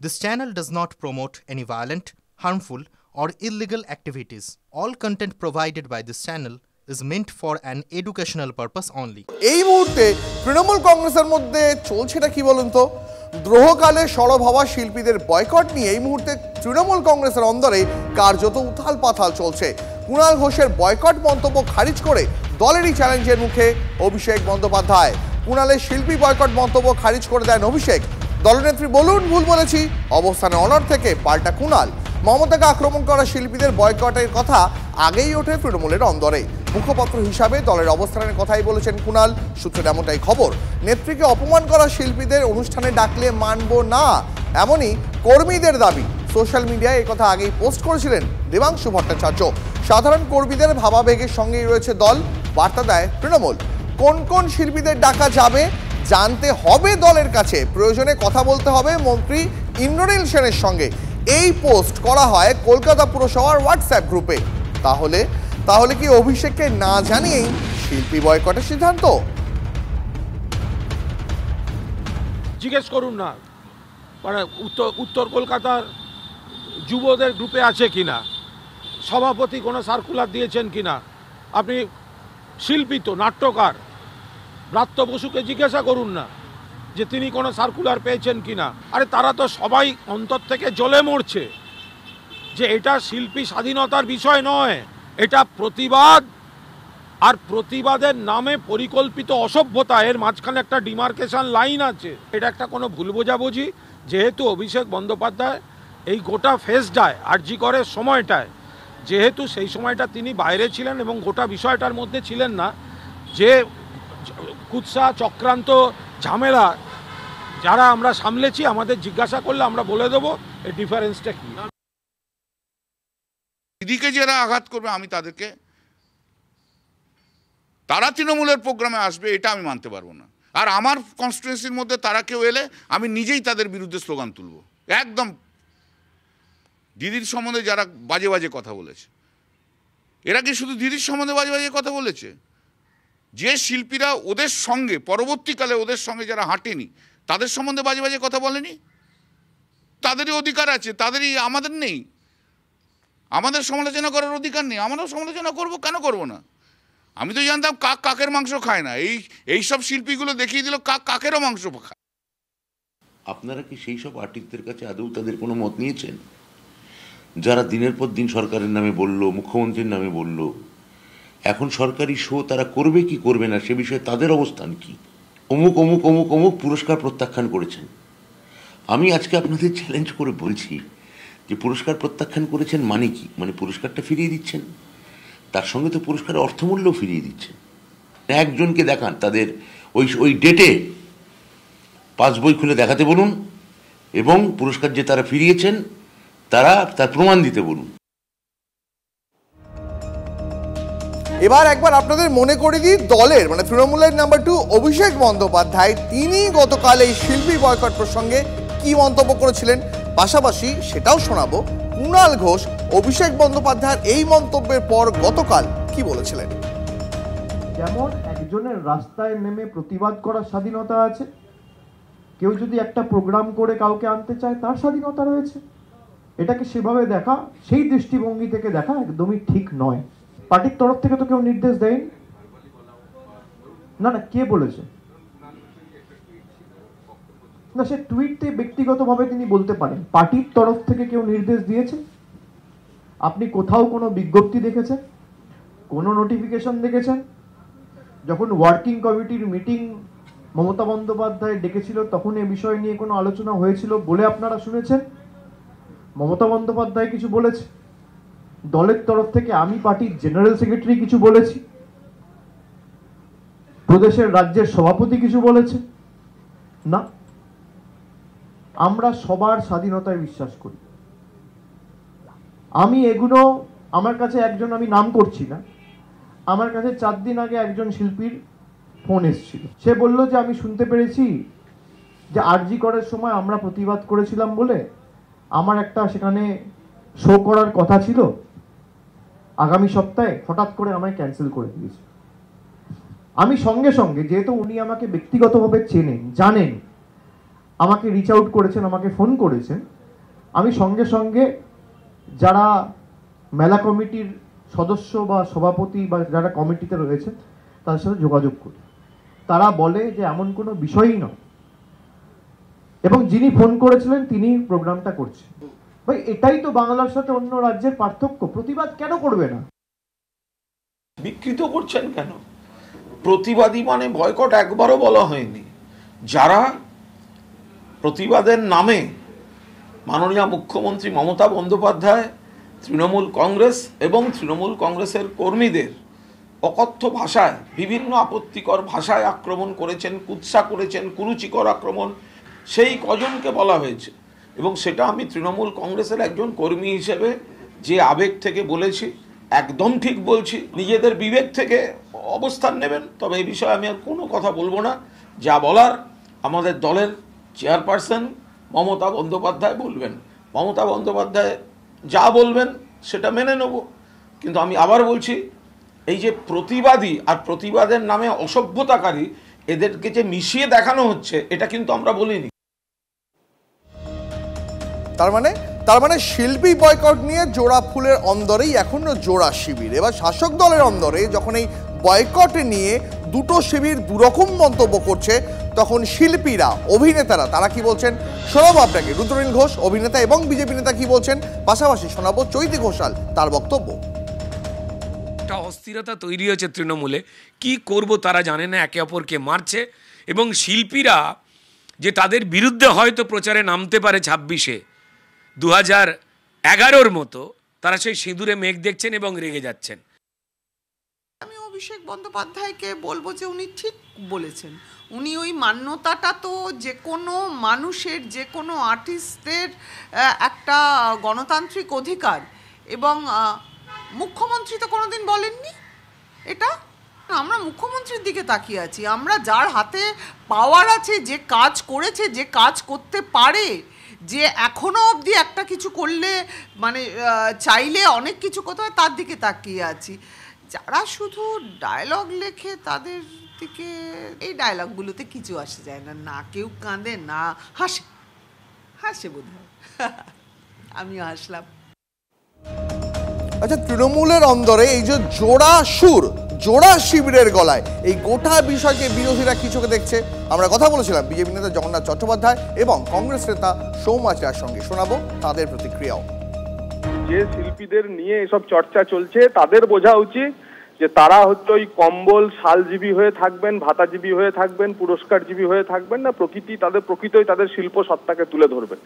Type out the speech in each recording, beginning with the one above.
This channel does not promote any violent, harmful, or illegal activities. All content provided by this channel is meant for an educational purpose only. এই মুহূর্তে তৃণমূল কংগ্রেসের মধ্যে চলছেটা কি বলুন তো? দ্রোহকালে সরব হওয়া শিল্পীদের বয়কট নিয়ে এই মুহূর্তে তৃণমূল কংগ্রেসের অন্দরে কার্যত উথাল পাথাল চলছে। কুণাল ঘোষের বয়কট মন্তব্য খারিজ করে দলেরই চ্যালেঞ্জের মুখে অভিষেক বন্দ্যোপাধ্যায়। কুণালের শিল্পী বয়কট মন্তব্য খারিজ করে দেন অভিষেক। দলনেত্রী বলুন ভুল বলেছি, অবস্থানে অনড় থেকে পাল্টা কুণাল। মমতাকে আক্রমণ করা শিল্পীদের বয়কটের কথা আগেই ওঠে তৃণমূলের অন্দরে। মুখপাত্র হিসাবে দলের অবস্থানের কথাই বলেছেন কুণাল, সূত্রে এমনটাই খবর। নেত্রীকে অপমান করা শিল্পীদের অনুষ্ঠানে ডাকলে মানব না, এমনই কর্মীদের দাবি। সোশ্যাল মিডিয়ায় একথা আগেই পোস্ট করেছিলেন দেবাংশু ভট্টাচার্য। সাধারণ কর্মীদের ভাবাবেগের সঙ্গেই রয়েছে দল, বার্তা দেয় তৃণমূল। কোন কোন শিল্পীদের ডাকা যাবে জানতে হবে দলের কাছে, প্রয়োজনে কথা বলতে হবে মন্ত্রী ইন্দ্রনীল সেনের সঙ্গে। এই পোস্ট করা হয় কলকাতা পুরসভার হোয়াটসঅ্যাপ গ্রুপে। তাহলে কি অভিষেককে না জানিয়েই শিল্পী বয়কটের সিদ্ধান্ত? জিজ্ঞেস করুন না, মানে উত্তর কলকাতার যুবদের গ্রুপে আছে কিনা, সভাপতি কোনো সার্কুলার দিয়েছেন কিনা। আপনি শিল্পী তো, নাট্যকার ব্রাত্য বসুকে জিজ্ঞাসা করুন না যে তিনি কোনো সার্কুলার পেয়েছেন কিনা। আরে তারা তো সবাই অন্তর থেকে জ্বলে মরছে যে এটা শিল্পী স্বাধীনতার বিষয় নয়, এটা প্রতিবাদ, আর প্রতিবাদের নামে পরিকল্পিত অসভ্যতা। এর মাঝখানে একটা ডিমার্কেশন লাইন আছে। এটা একটা কোনো ভুল বোঝাবুঝি। যেহেতু অভিষেক বন্দ্যোপাধ্যায় এই গোটা ফেসটায় আরজি করের সময়টায়, যেহেতু সেই সময়টা তিনি বাইরে ছিলেন এবং গোটা বিষয়টার মধ্যে ছিলেন না, যে কুৎসা চক্রান্ত ঝামেলা যারা আমরা সামলেছি, আমাদের জিজ্ঞাসা করলে আমরা বলে দেবো এই ডিফারেন্সটা কি। দিদিকে যারা আঘাত করবে আমি তারা তৃণমূলের প্রোগ্রামে আসবে এটা আমি মানতে পারবো না। আর আমার কনস্টিটুয়েন্সির মধ্যে তারা কেউ এলে আমি নিজেই তাদের বিরুদ্ধে স্লোগান তুলব। একদম দিদির সম্বন্ধে যারা বাজে বাজে কথা বলেছে, এরা কি শুধু দিদির সম্বন্ধে বাজে বাজে কথা বলেছে? যে শিল্পীরা ওদের সঙ্গে পরবর্তীকালে ওদের সঙ্গে যারা হাঁটেনি তাদের সম্বন্ধে বাজে বাজে কথা বলেনি, তাদেরই অধিকার আছে, তাদেরই, আমাদের নেই। আমাদের সমালোচনা করার অধিকার নেই? আমরাও সমালোচনা করব, কেন করব না? আমি তো জানতাম কাক কাকের মাংস খায় না, এই সব শিল্পীগুলো দেখিয়ে দিল কাক কাকেরও মাংস খায়। আপনারা কি সেই সব আর্টিস্টদের কাছে আদৌ তাদের কোনো মত নিয়েছেন, যারা দিনের পর দিন সরকারের নামে বলল, মুখ্যমন্ত্রীর নামে বলল, এখন সরকারি শো তারা করবে কি করবে না সে বিষয়ে তাদের অবস্থান কি? অমুক অমুক অমুক অমুক পুরস্কার প্রত্যাখ্যান করেছেন। আমি আজকে আপনাদের চ্যালেঞ্জ করে বলছি যে পুরস্কার প্রত্যাখ্যান করেছেন মানে কি? মানে পুরস্কারটা ফিরিয়ে দিচ্ছেন, তার সঙ্গে তো পুরস্কারের অর্থমূল্যও ফিরিয়ে দিচ্ছেন। একজনকে দেখান তাদের ওই ডেটে পাসবই খুলে দেখাতে বলুন, এবং পুরস্কার যে তারা ফিরিয়েছেন তার প্রমাণ দিতে বলুন। এবার একবার আপনাদের মনে করে দিই, দলের মানে তৃণমূলের নাম্বার 2 অভিষেক বন্দ্যোপাধ্যায় তিনি গতকাল এই শিল্পী বয়কট প্রসঙ্গে কি মন্তব্য করেছিলেন, পাশাপাশি সেটাও শোনাবো কুণাল ঘোষ অভিষেক বন্দ্যোপাধ্যায়ের এই মন্তব্যের পর গতকাল কি বলেছিলেন। যেমন একজনের রাস্তায় নেমে প্রতিবাদ করার স্বাধীনতা আছে, কেউ যদি একটা প্রোগ্রাম করে কাউকে আনতে চায় তার স্বাধীনতা রয়েছে। এটাকে সেভাবে দেখা, সেই দৃষ্টিভঙ্গি থেকে দেখা একদমই ঠিক নয়। পার্টির তরফ থেকে তো কেউ নির্দেশ দেয়নি। না, কে বলেছে? না, সে টুইটে ব্যক্তিগতভাবে তিনি বলতে পারেন। পার্টির তরফ থেকে কেউ নির্দেশ দিয়েছে? আপনি কোথাও কোনো বিজ্ঞপ্তি দেখেছেন, কোনো নোটিফিকেশন দেখেছেন? যখন ওয়ার্কিং কমিটির মিটিং মমতা বন্দ্যোপাধ্যায় ডেকেছিল তখন এ বিষয় নিয়ে কোনো আলোচনা হয়েছিল বলে আপনারা শুনেছেন? মমতা বন্দ্যোপাধ্যায় কিছু বলেছে? দলের তরফ থেকে আমি পার্টির জেনারেল সেক্রেটারি কিছু বলেছি? প্রদেশের রাজ্যের সভাপতি কিছু বলেছে? না। আমরা সবার স্বাধীনতায় বিশ্বাস করি। আমি এগুলো, আমার কাছে একজন, আমি নাম করছি না, আমার কাছে 4 দিন আগে একজন শিল্পীর ফোন এসেছিল। সে বলল যে আমি শুনতে পেরেছি যে আরজি করার সময় আমরা প্রতিবাদ করেছিলাম বলে আমার একটা সেখানে শো করার কথা ছিল, আগামী সপ্তাহে হঠাৎ করে আমায় ক্যান্সেল করে দিয়েছে। আমি সঙ্গে সঙ্গে, যেহেতু উনি আমাকে ব্যক্তিগতভাবে চেনেন, জানেন আমাকে রিচ আউট করেছেন, আমাকে ফোন করেছেন, আমি সঙ্গে সঙ্গে যারা মেলা কমিটির সদস্য বা সভাপতি বা যারা কমিটিতে রয়েছে তাদের সাথে যোগাযোগ করি। তারা বলে যে এমন কোনো বিষয়ই নয়, এবং যিনি ফোন করেছিলেন তিনি প্রোগ্রামটা করছেন। ভাই, এটাই তো বাংলার সাথে অন্য রাজ্যের পার্থক্য। প্রতিবাদ কেন করবে না? বিকৃত করছেন কেন? প্রতিবাদী মানে বয়কট একবারও বলা হয়নি। যারা প্রতিবাদের নামে মাননীয় মুখ্যমন্ত্রী মমতা বন্দ্যোপাধ্যায়, তৃণমূল কংগ্রেস এবং তৃণমূল কংগ্রেসের কর্মীদের অকথ্য ভাষায়, বিভিন্ন আপত্তিকর ভাষায় আক্রমণ করেছেন, কুৎসা করেছেন, কুরুচিকর আক্রমণ, সেই কজনকে বলা হয়েছে। এবং সেটা আমি তৃণমূল কংগ্রেসের একজন কর্মী হিসেবে যে আবেগ থেকে বলেছি, একদম ঠিক বলছি। নিজেদের বিবেক থেকে অবস্থান নেবেন, তবে এই বিষয়ে আমি আর কোনো কথা বলবো না। যা বলার আমাদের দলের চেয়ারপারসন মমতা বন্দ্যোপাধ্যায় বলবেন। মমতা বন্দ্যোপাধ্যায় যা বলবেন সেটা মেনে নেব। কিন্তু আমি আবার বলছি, এই যে প্রতিবাদী আর প্রতিবাদের নামে অসভ্যতাকারী, এদেরকে যে মিশিয়ে দেখানো হচ্ছে, এটা কিন্তু আমরা বলিনি। তার মানে শিল্পী বয়কট নিয়ে জোড়া ফুলের অন্দরেই এখনো জোড়া শিবির। এবার শাসক দলের অন্দরে যখন এই বয়কট নিয়ে দুটো শিবির দুরকম মন্তব্য করছে, তখন শিল্পীরা, অভিনেতারা তারা কি বলছেন শোনাবো আপনাকে। রুদ্রনীল ঘোষ অভিনেতা এবং বিজেপি নেতা কি বলছেন, পাশাপাশি শোনাবো চৈতি ঘোষাল তার বক্তব্য। একটা অস্থিরতা তৈরি হয়েছে তৃণমূলে, কি করব তারা জানে না, একে অপরকে মারছে। এবং শিল্পীরা যে তাদের বিরুদ্ধে হয়তো প্রচারে নামতে পারে 26-এ 2011-র মতো, তারা সেই সিঁদুরে মেঘ দেখছেন এবং রেগে যাচ্ছেন। আমি অভিষেক বন্দ্যোপাধ্যায়কে বলবো যে উনি ঠিক বলেছেন। উনি ওই মান্যতাটা তো যে কোনো মানুষের, যে কোনো আর্টিস্টদের একটা গণতান্ত্রিক অধিকার, এবং মুখ্যমন্ত্রী তো কোনোদিন বলেননি এটা। আমরা মুখ্যমন্ত্রীর দিকে তাকিয়ে আছি। আমরা যার হাতে পাওয়ার আছে, যে কাজ করেছে, যে কাজ করতে পারে, যে এখনো অবধি একটা কিছু করলে মানে চাইলে অনেক কিছু করতে হয়, তার দিকে তাকিয়ে আছি। যারা শুধু ডায়লগ লেখে তাদের দিকে, এই ডায়লগগুলোতে কিছু আসে যায় না। না কেউ কাঁদে, না হাসে বোধ হয়। আমিও হাসলাম। আচ্ছা, তৃণমূলের অন্দরে এই যে জোড়া সুর, জোড়া শিবিরের গলায় এই গোটা বিষয়কে বিরোধীরা কিছুকে দেখছে। আমরা কথা বলেছিলাম বিজেপি নেতা জগন্নাথ চট্টোপাধ্যায় এবং কংগ্রেস নেতা সৌমাচার সঙ্গে, শোনাবো তাদের প্রতিক্রিয়াও। যে শিল্পীদের নিয়ে এসব চর্চা চলছে তাদের বোঝা উচিত যে তারা হচ্ছে ওই কম্বল শালজীবী হয়ে থাকবেন, ভাতাজীবী হয়ে থাকবেন, পুরস্কারজীবী হয়ে থাকবেন না, প্রকৃতই তাদের শিল্প সত্তাকে তুলে ধরবেন।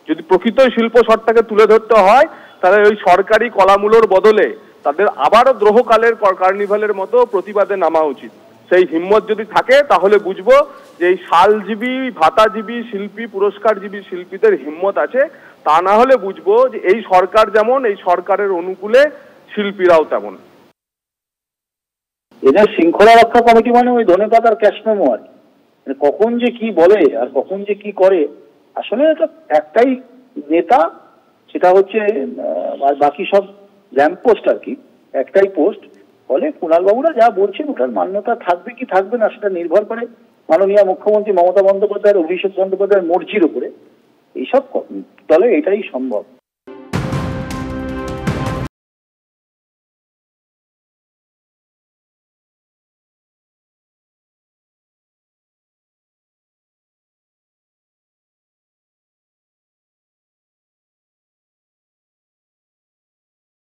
যদি প্রকৃতই শিল্প সত্তাকে তুলে ধরতে হয়, তাহলে ওই সরকারি কলামূলর বদলে তাদের আবারও দ্রোহকালের কার্নিভালের মতো প্রতিবাদে নামা উচিত। সেই হিম্মত যদি থাকে তাহলে বুঝবো যে এই শালজীবী, ভাতাজীবী শিল্পী, পুরস্কারজীবী শিল্পীদের হিম্মত আছে। তা না হলে বুঝবো যে এই সরকার যেমন, এই সরকারের অনুকূলে শিল্পীরাও তেমন। এদের শৃঙ্খলা রক্ষা কমিটি মানে ওই ধনেপাতার ক্যাশ মেমো আর কি। কখন যে কি বলে আর কখন যে কি করে, আসলে এটা একটাই নেতা, সেটা হচ্ছে বাকি সব ল্যাম্প পোস্ট আর কি, একটাই পোস্ট। ফলে কুণাল বাবুরা যা বলছেন ওটার মান্যতা থাকবে কি থাকবে না সেটা নির্ভর করে মাননীয় মুখ্যমন্ত্রী মমতা বন্দ্যোপাধ্যায়ের, অভিষেক বন্দ্যোপাধ্যায়ের মর্জির উপরে। এইসব দলে এটাই সম্ভব।